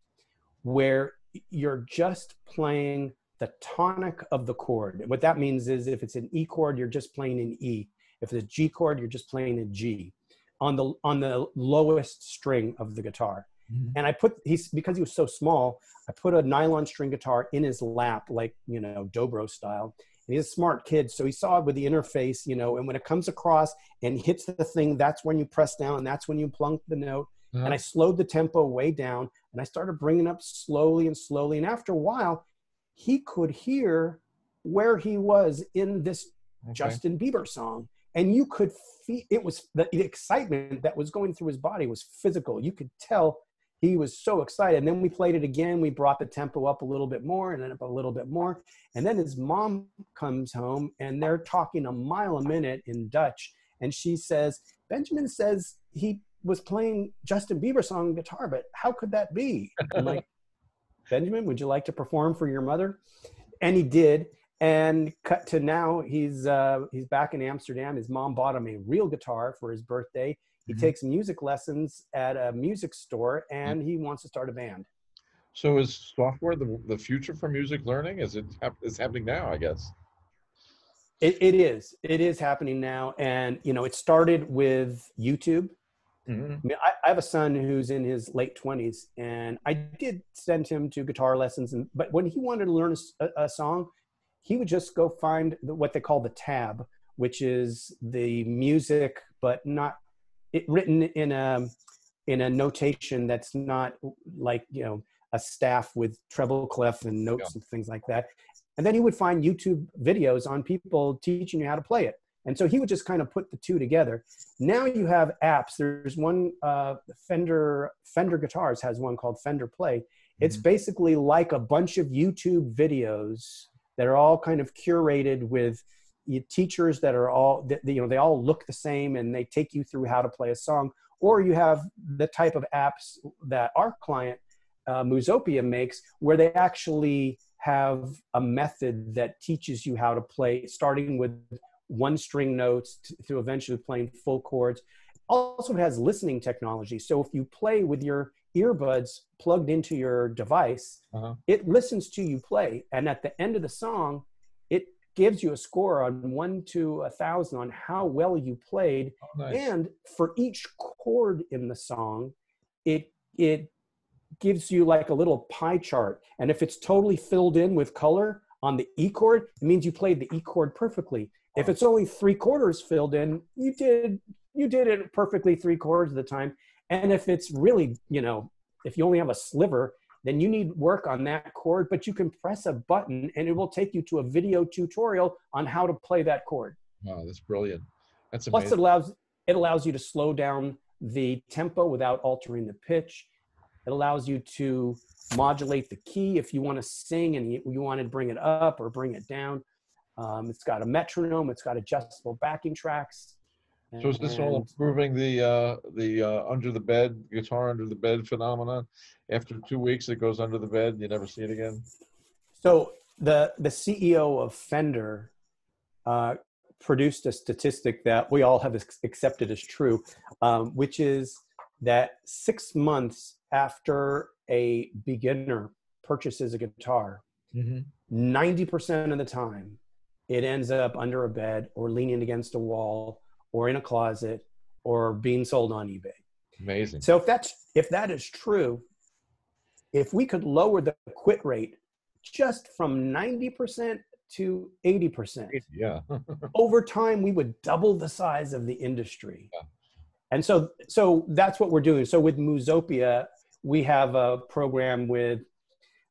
where you're just playing the tonic of the chord. What that means is if it's an E chord, you're just playing an E. If it's a G chord, you're just playing a G on the lowest string of the guitar. Mm-hmm. And because he was so small, I put a nylon string guitar in his lap, like, dobro style. And he's a smart kid. So he saw it with the interface, and when it comes across and hits the thing, that's when you press down and that's when you plunk the note. Uh-huh. And I slowed the tempo way down and I started bringing up slowly and slowly. And after a while, he could hear where he was in this Justin Bieber song. And you could feel it was the excitement that was going through his body was physical. You could tell he was so excited. And then we played it again. We brought the tempo up a little bit more and then up a little bit more. And then his mom comes home and they're talking a mile a minute in Dutch. And she says, Benjamin says he was playing Justin Bieber song on guitar, but how could that be? I'm like, Benjamin, would you like to perform for your mother? And he did. And cut to now, he's back in Amsterdam. His mom bought him a real guitar for his birthday. He mm-hmm. takes music lessons at a music store, and he wants to start a band. So is software the future for music learning? It's happening now, I guess. It is. It is happening now. And, it started with YouTube. Mm-hmm. I mean, I have a son who's in his late 20s, and I did send him to guitar lessons. But when he wanted to learn a song, he would just go find what they call the tab, which is the music, but not written in a notation that's not like, a staff with treble clef and notes and things like that. And then he would find YouTube videos on people teaching you how to play it. And so he would just kind of put the two together. Now you have apps. There's one, Fender Guitars has one called Fender Play. It's basically like a bunch of YouTube videos that are all kind of curated with teachers that are all, they all look the same and they take you through how to play a song. Or you have the type of apps that our client, Musopia, makes, where they actually have a method that teaches you how to play, starting with one string notes to eventually playing full chords. Also, it has listening technology. So if you play with your earbuds plugged into your device, it listens to you play. And at the end of the song, it gives you a score on 1 to 1,000 on how well you played. Oh, nice. And for each chord in the song, it gives you like a little pie chart. And if it's totally filled in with color on the E chord, it means you played the E chord perfectly. If it's only 3/4 filled in, you did it perfectly 3/4 of the time. And if it's really, if you only have a sliver, then you need work on that chord, but you can press a button and it will take you to a video tutorial on how to play that chord. Wow, that's brilliant. That's amazing. Plus it allows you to slow down the tempo without altering the pitch. It allows you to modulate the key if you want to sing and you want to bring it up or bring it down. It's got a metronome. It's got adjustable backing tracks. So is this all improving the under the bed, guitar under the bed phenomenon? After 2 weeks, it goes under the bed. You never see it again. So the CEO of Fender produced a statistic that we all have accepted as true, which is that 6 months after a beginner purchases a guitar, 90% of the time, it ends up under a bed or leaning against a wall or in a closet or being sold on eBay. Amazing. So if that is true, if we could lower the quit rate just from 90% to 80%, over time, we would double the size of the industry. Yeah. And so that's what we're doing. So with Musopia, we have a program with,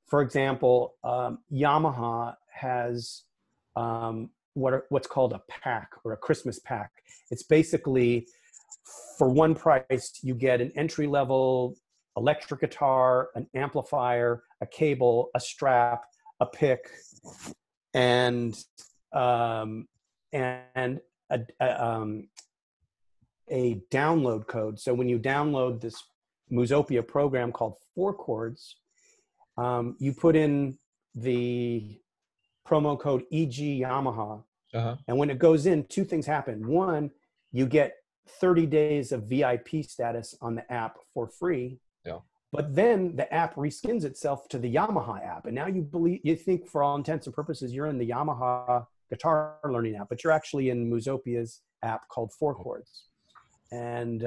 for example, Yamaha has what's called a pack or a Christmas pack. It's basically for one price, you get an entry-level electric guitar, an amplifier, a cable, a strap, a pick, and a download code. So when you download this Musopia program called 4Chords. You put in the promo code EG Yamaha, and when it goes in, two things happen. One, you get 30 days of VIP status on the app for free. Yeah. But then the app reskins itself to the Yamaha app, and now you think for all intents and purposes you're in the Yamaha guitar learning app, but you're actually in Musopia's app called 4Chords. And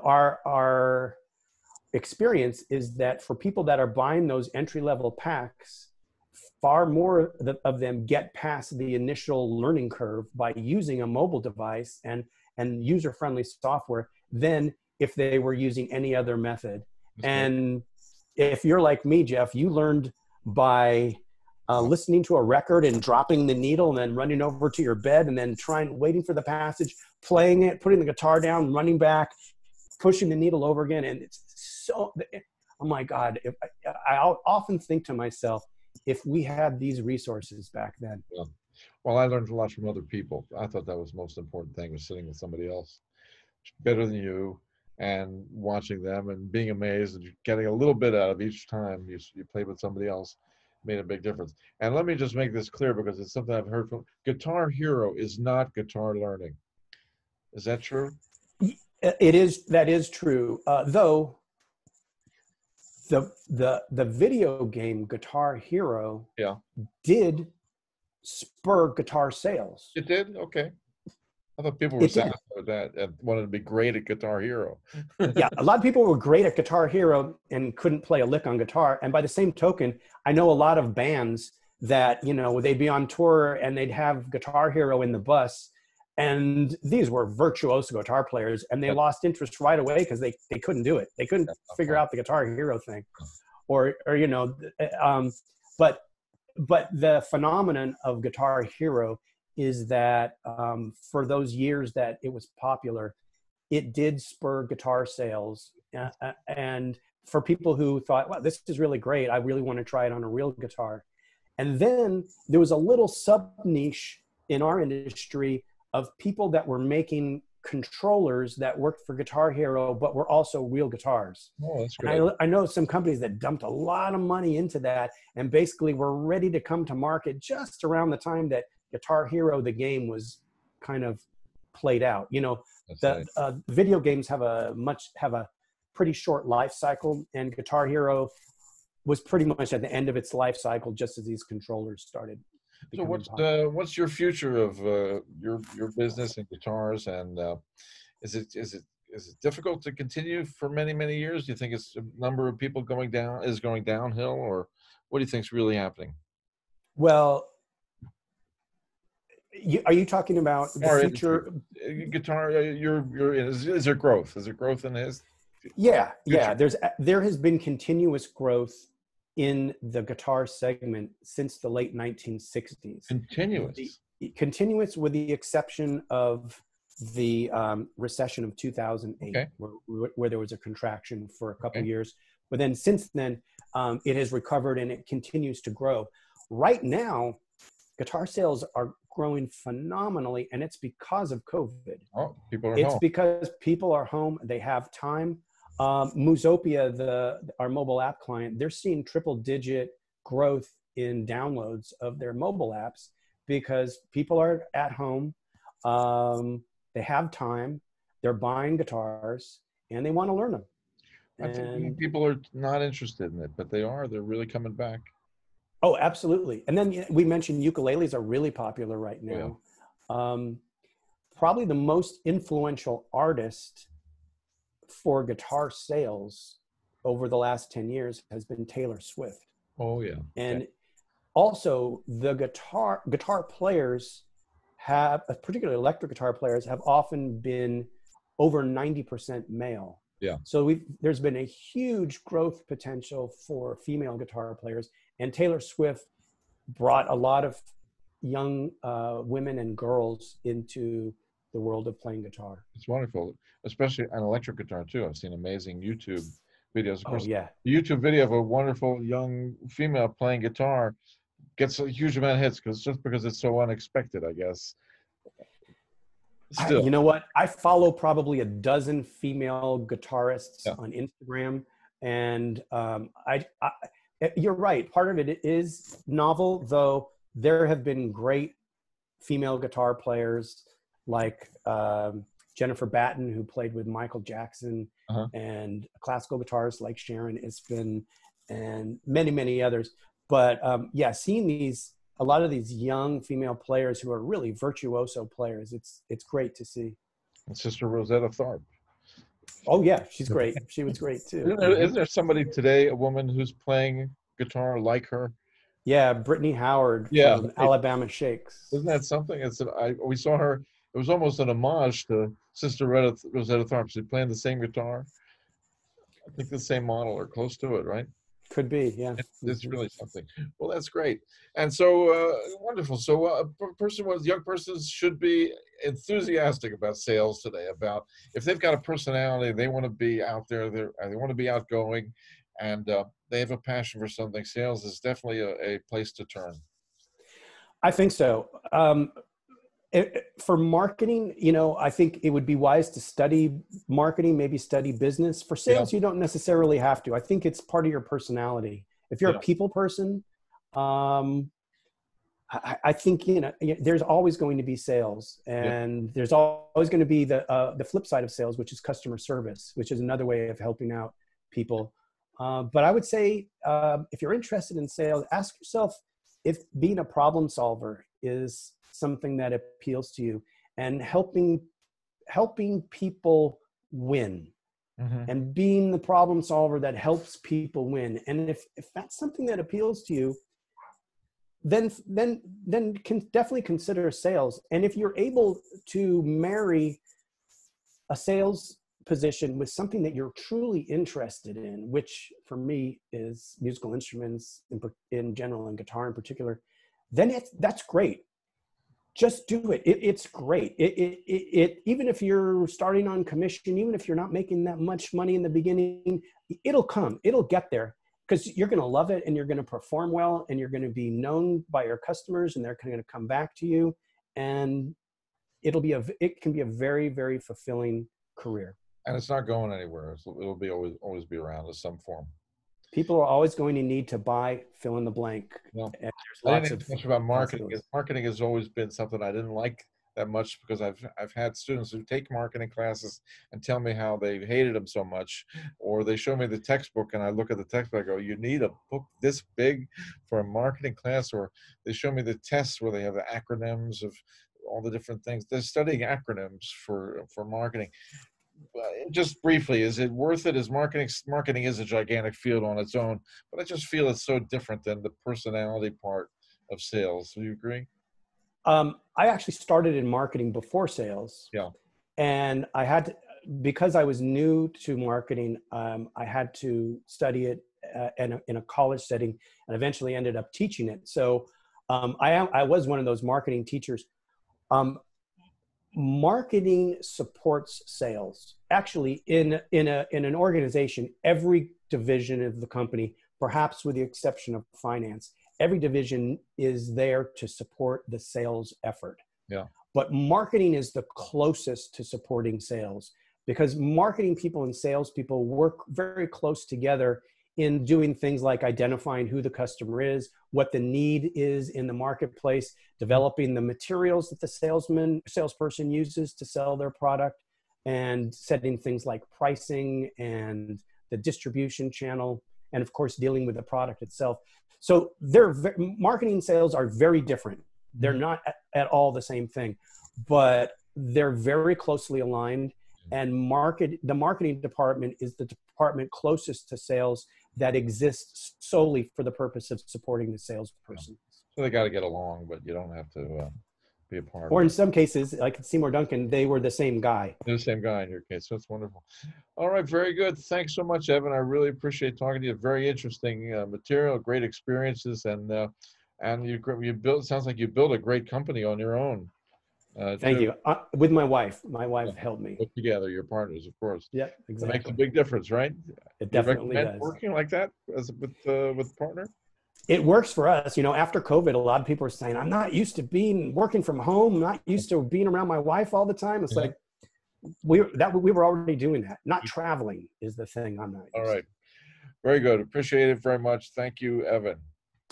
our experience is that for people that are buying those entry-level packs, far more of them get past the initial learning curve by using a mobile device and user-friendly software than if they were using any other method. And if you're like me, Jeff, you learned by listening to a record and dropping the needle and then running over to your bed and then waiting for the passage, playing it, putting the guitar down, running back, pushing the needle over again. And it's so, oh my God, I often think to myself, if we had these resources back then. Yeah. Well, I learned a lot from other people. I thought that was the most important thing, was sitting with somebody else better than you and watching them and being amazed and getting a little bit out of each time you played with somebody else made a big difference. And let me just make this clear, because it's something I've heard from. Guitar Hero is not guitar learning. Is that true? It is. That is true. Though the video game Guitar Hero did spur guitar sales. It did? Okay. I thought people were saying that and wanted to be great at Guitar Hero. Yeah, a lot of people were great at Guitar Hero and couldn't play a lick on guitar. And by the same token, I know a lot of bands that, they'd be on tour and they'd have Guitar Hero in the bus. And these were virtuoso guitar players, and they lost interest right away because they couldn't do it. They couldn't figure out the Guitar Hero thing, but the phenomenon of Guitar Hero is that for those years that it was popular, it did spur guitar sales. And for people who thought, wow, this is really great, I really want to try it on a real guitar. And then there was a little sub niche in our industry of people that were making controllers that worked for Guitar Hero, but were also real guitars. Oh, that's great. I know some companies that dumped a lot of money into that and basically were ready to come to market just around the time that Guitar Hero, the game, was kind of played out. Video games have a pretty short life cycle, and Guitar Hero was pretty much at the end of its life cycle just as these controllers started. So what's your future of your business and guitars, and is it difficult to continue for many years? Do you think it's a number of people going downhill, or what do you think is really happening? Well, are you talking about the future guitar? Is there growth? Is there growth in his? Yeah. There has been continuous growth in the guitar segment since the late 1960s. Continuous with the exception of the recession of 2008, where there was a contraction for a couple of years. But then since then, it has recovered and it continues to grow. Right now, guitar sales are growing phenomenally, and it's because of COVID. Oh, people are home. It's because people are home. They have time. Musopia, our mobile app client, they're seeing triple-digit growth in downloads of their mobile apps because people are at home. They have time. They're buying guitars, and they want to learn them. I think people are not interested in it, but they're really coming back. Oh, absolutely. And then we mentioned ukuleles are really popular right now. Probably the most influential artist for guitar sales over the last 10 years has been Taylor Swift. Oh, yeah. And also the guitar players particularly electric guitar players, have often been over 90% male. Yeah. So there's been a huge growth potential for female guitar players, and Taylor Swift brought a lot of young women and girls into the world of playing guitar. It's wonderful, especially on electric guitar too. I've seen amazing YouTube videos. Of course, oh, yeah. The YouTube video of a wonderful young female playing guitar gets a huge amount of hits because it's so unexpected, I guess. Still, You know what? I follow probably a dozen female guitarists yeah, on Instagram, and you're right. Part of it is novel, though. There have been great female guitar players like Jennifer Batten, who played with Michael Jackson, uh-huh. and classical guitarists like Sharon Ispin, and many, many others. But yeah, seeing a lot of these young female players who are really virtuoso players, it's great to see. And Sister Rosetta Tharpe. Oh yeah, she's great. She was great too. Isn't there somebody today, a woman who's playing guitar like her? Yeah, Brittany Howard Yeah, from right. Alabama Shakes. Isn't that something? We saw her. It was almost an homage to Sister Rosetta Tharpe. She's playing the same guitar. I think the same model or close to it, right? Could be, yeah. It's really something. Well, that's great. And so wonderful. So young persons should be enthusiastic about sales today. About if they've got a personality, they want to be out there. They want to be outgoing, and they have a passion for something. Sales is definitely a place to turn. I think so. For marketing, I think it would be wise to study marketing, maybe study business. For sales, you don't necessarily have to. I think it's part of your personality. If you're a people person, I think there's always going to be sales, and there's always going to be the flip side of sales, which is customer service, which is another way of helping out people. But I would say if you're interested in sales, ask yourself if being a problem solver is something that appeals to you, and helping people win, and being the problem solver that helps people win. And if that's something that appeals to you, then can definitely consider sales. And if you're able to marry a sales position with something that you're truly interested in, which for me is musical instruments in general and guitar in particular, then that's great. Just do it. It's great. Even if you're starting on commission, even if you're not making that much money in the beginning, it'll come. It'll get there, because you're going to love it, and you're going to perform well, and you're going to be known by your customers, and they're going to come back to you, and it can be a very, very fulfilling career. And it's not going anywhere. It'll be always be around in some form. People are always going to need to buy fill in the blank. Well, and I didn't think much about marketing. Marketing has always been something I didn't like that much, because I've had students who take marketing classes and tell me how they hated them so much, or they show me the textbook and I look at the textbook, I go, you need a book this big for a marketing class? Or they show me the tests where they have the acronyms of all the different things. They're studying acronyms for marketing. Just briefly, is it worth it? Is marketing is a gigantic field on its own, but I just feel it's so different than the personality part of sales. Do you agree? I actually started in marketing before sales. Yeah. And I had to, because I was new to marketing, I had to study it in a college setting, and eventually ended up teaching it. So I was one of those marketing teachers. Marketing supports sales. Actually, in an organization, every division of the company, perhaps with the exception of finance, every division is there to support the sales effort. Yeah. But marketing is the closest to supporting sales, because marketing people and sales people work very close together in doing things like identifying who the customer is, what the need is in the marketplace, developing the materials that the salesperson uses to sell their product, and setting things like pricing and the distribution channel, and of course dealing with the product itself. So marketing and sales are very different. They're not at all the same thing, but they're very closely aligned. And the marketing department is the department closest to sales that exists solely for the purpose of supporting the salesperson. So they got to get along, but you don't have to be a part. Or in some cases, like Seymour Duncan, they were the same guy. They're the same guy in your case. So that's wonderful. All right, very good. Thanks so much, Evan. I really appreciate talking to you. Very interesting material, great experiences, and you built. Sounds like you built a great company on your own. Thank you. With my wife. My wife helped me. Put together, your partners, of course. Yeah, exactly. It makes a big difference, right? It definitely does. Working like that with partner? It works for us. You know, after COVID, a lot of people are saying, I'm not used to working from home. I'm not used to being around my wife all the time. It's like, we were already doing that. Not traveling is the thing I'm not used All right. Very good. Appreciate it very much. Thank you, Evan. to.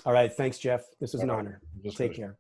All right. Thanks, Jeff. This was All an right. honor. Just Take finished. care.